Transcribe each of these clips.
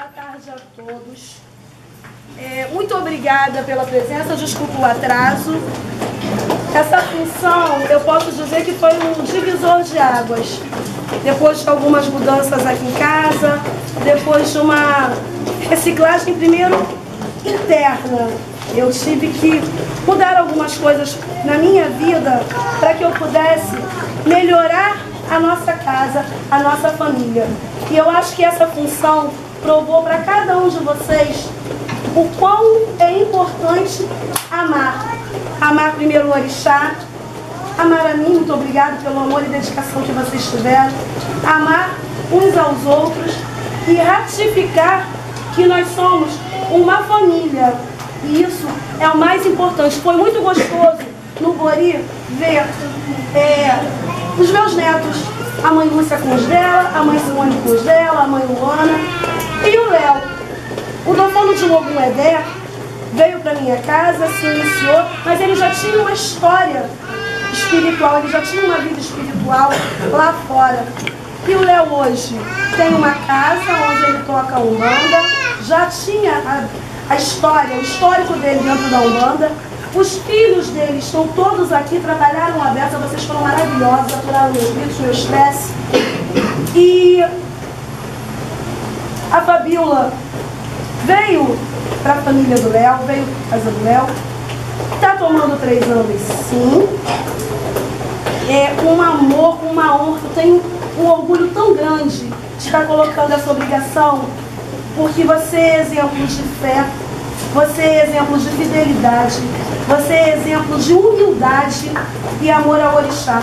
Boa tarde a todos. Muito obrigada pela presença, desculpa o atraso. Essa função, eu posso dizer que foi um divisor de águas. Depois de algumas mudanças aqui em casa, depois de uma reciclagem primeiro interna, eu tive que mudar algumas coisas na minha vida para que eu pudesse melhorar a nossa casa, a nossa família. E eu acho que essa função provou para cada um de vocês o quão é importante amar. Amar primeiro o orixá, amar a mim, muito obrigado pelo amor e dedicação que vocês tiveram, amar uns aos outros e ratificar que nós somos uma família. E isso é o mais importante. Foi muito gostoso no Bori ver os meus netos, a mãe Lúcia com os dela, a mãe Simone com os dela, a mãe Luana e o Léo. O dono de Ogum Edé veio para minha casa, se iniciou, mas ele já tinha uma história espiritual, ele já tinha uma vida espiritual lá fora. E o Léo hoje tem uma casa onde ele toca a Umbanda, já tinha a história, o histórico dele dentro da Umbanda. Os filhos dele estão todos aqui, trabalharam a beça, vocês foram maravilhosos, aturaram meus gritos, meu estresse. E a Fabíola veio para a família do Léo, veio para a casa do Léo. Está tomando 3 anos, sim. É um amor, uma honra. Eu tenho um orgulho tão grande de estar colocando essa obrigação, porque você é exemplo de fé, você é exemplo de fidelidade, você é exemplo de humildade e amor ao orixá.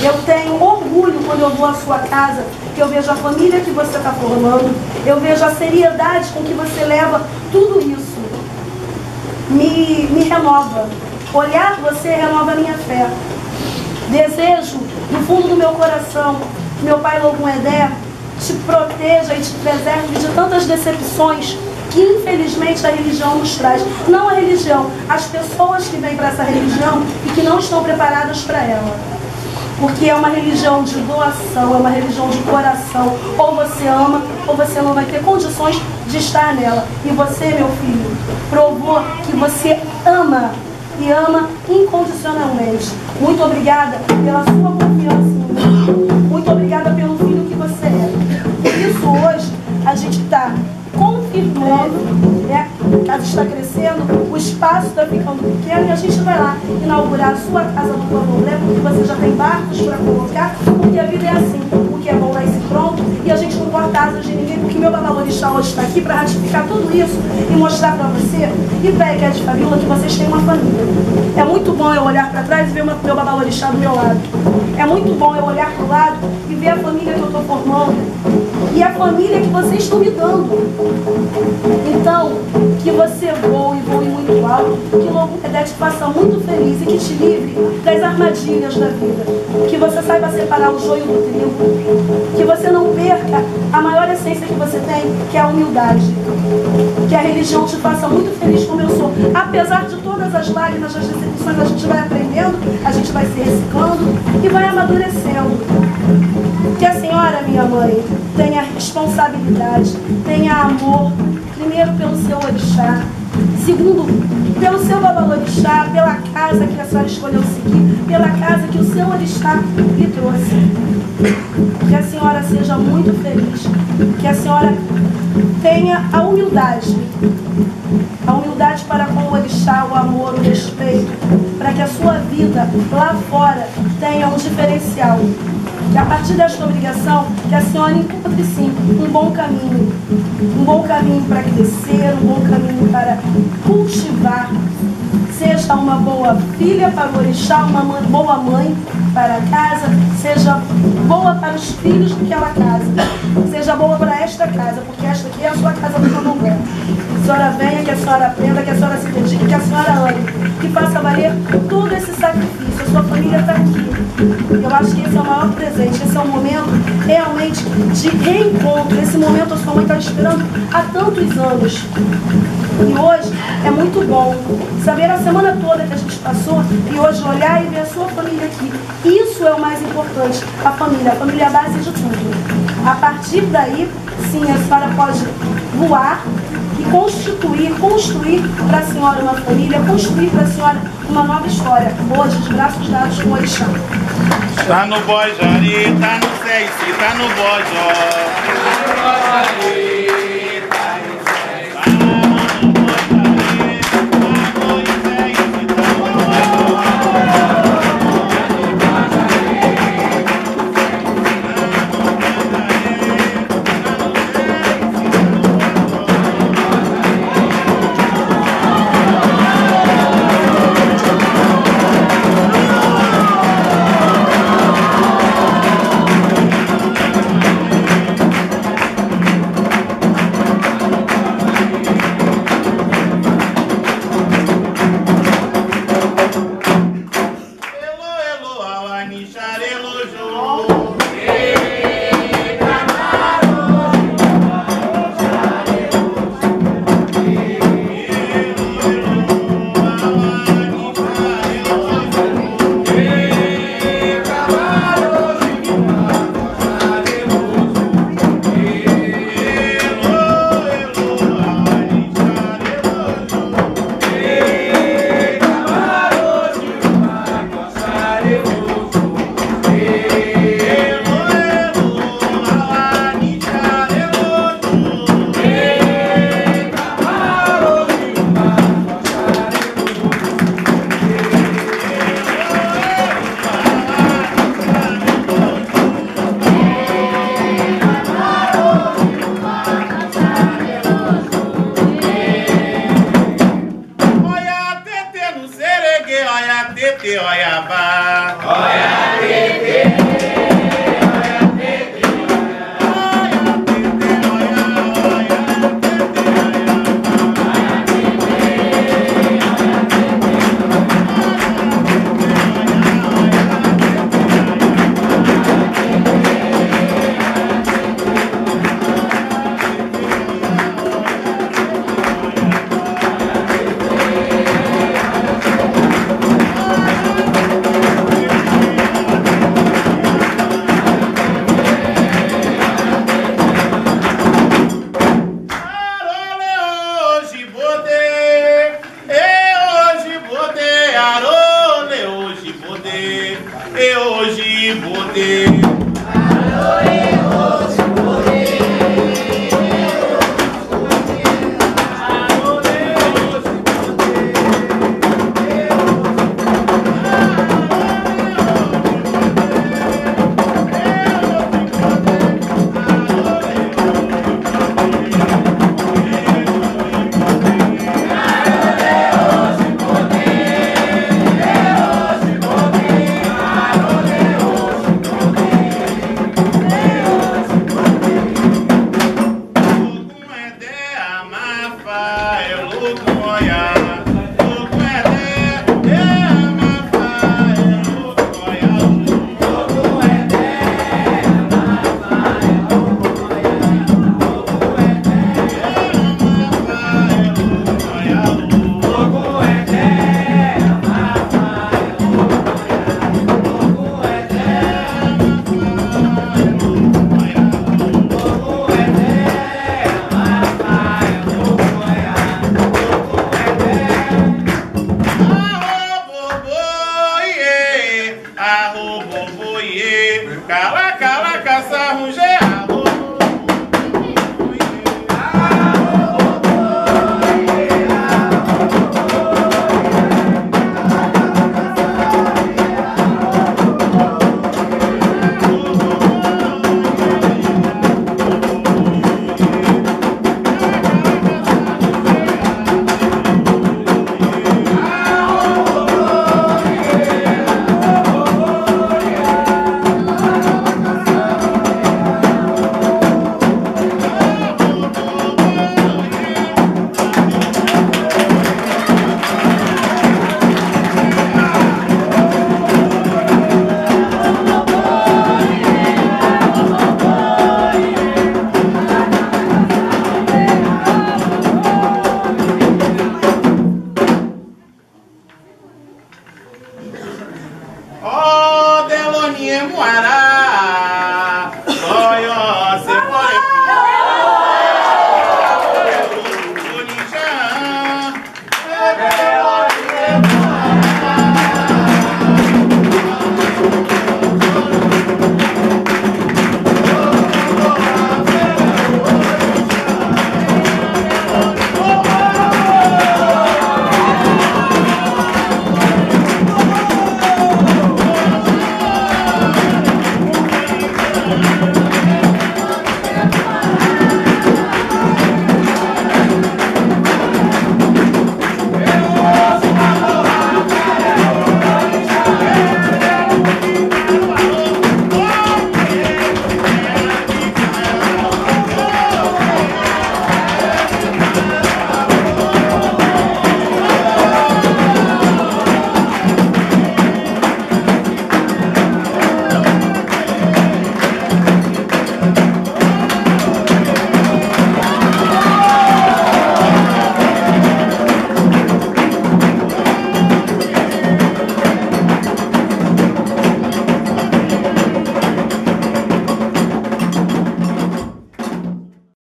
Eu tenho orgulho quando eu vou à sua casa, que eu vejo a família que você está formando, eu vejo a seriedade com que você leva tudo isso. Me renova. Olhar você renova a minha fé. Desejo, no fundo do meu coração, que meu pai Ogum Edé te proteja e te preserve de tantas decepções que infelizmente a religião nos traz. Não a religião, as pessoas que vêm para essa religião e que não estão preparadas para ela. Porque é uma religião de doação, é uma religião de coração. Ou você ama, ou você não vai ter condições de estar nela. E você, meu filho, provou que você ama e ama incondicionalmente. Muito obrigada pela sua confiança em mim. Muito obrigada pelo filho que você é. Por isso hoje a gente está confirmando, né? A casa está crescendo, o espaço está ficando pequeno e a gente vai lá inaugurar a sua casa do Candomblé, porque você já tem barcos para colocar, porque a vida é assim, o que é bom vai ser pronto e a gente não corta asas de ninguém, porque meu babalorixá hoje está aqui para ratificar tudo isso e mostrar para você e para a Equete de Fabíola que vocês têm uma família. É muito bom eu olhar para trás e ver meu babalorixá do meu lado. É muito bom eu olhar para o lado e ver a família que eu estou formando e a família que vocês estão me dando. Então, que você voe muito alto, que o Ogum Edé te faça muito feliz e que te livre das armadilhas da vida. Que você saiba separar o joio do trigo. Que você não perca a maior essência que você tem, que é a humildade. Que a religião te faça muito feliz como eu sou. Apesar de todas as lágrimas, das decepções, a gente vai aprendendo, a gente vai se reciclando e vai amadurecendo. Que a senhora, minha mãe, tenha responsabilidade, tenha amor, primeiro pelo seu orixá, segundo pelo seu babalorixá, pela casa que a senhora escolheu seguir, pela casa que o seu orixá lhe trouxe. Que a senhora seja muito feliz, que a senhora tenha a humildade para com o orixá, o amor, o respeito, para que a sua vida lá fora tenha um diferencial. Que a partir desta obrigação, que a senhora encontre sim um bom caminho para crescer, um bom caminho para cultivar, seja uma boa filha para o orixá, uma boa mãe para a casa, seja boa para os filhos daquela casa, seja boa para esta casa, porque esta aqui é a sua casa do Candomblé. Que a senhora venha, que a senhora aprenda, que a senhora se dedique, que a senhora ame, que faça valer todo esse sacrifício. A sua família está aqui. Eu acho que esse é o maior presente, esse é um momento realmente de reencontro. Esse momento a sua mãe está esperando há tantos anos. E hoje é muito bom saber a semana toda que a gente passou e hoje olhar e ver a sua família aqui. Isso é o mais importante, a família é a base de tudo. A partir daí, sim, a senhora pode voar e construir para a senhora uma família, construir para a senhora uma nova história. Hoje, de braços dados com o Orixá. Tá no Bojori, tá no Seici, tá no Bojó.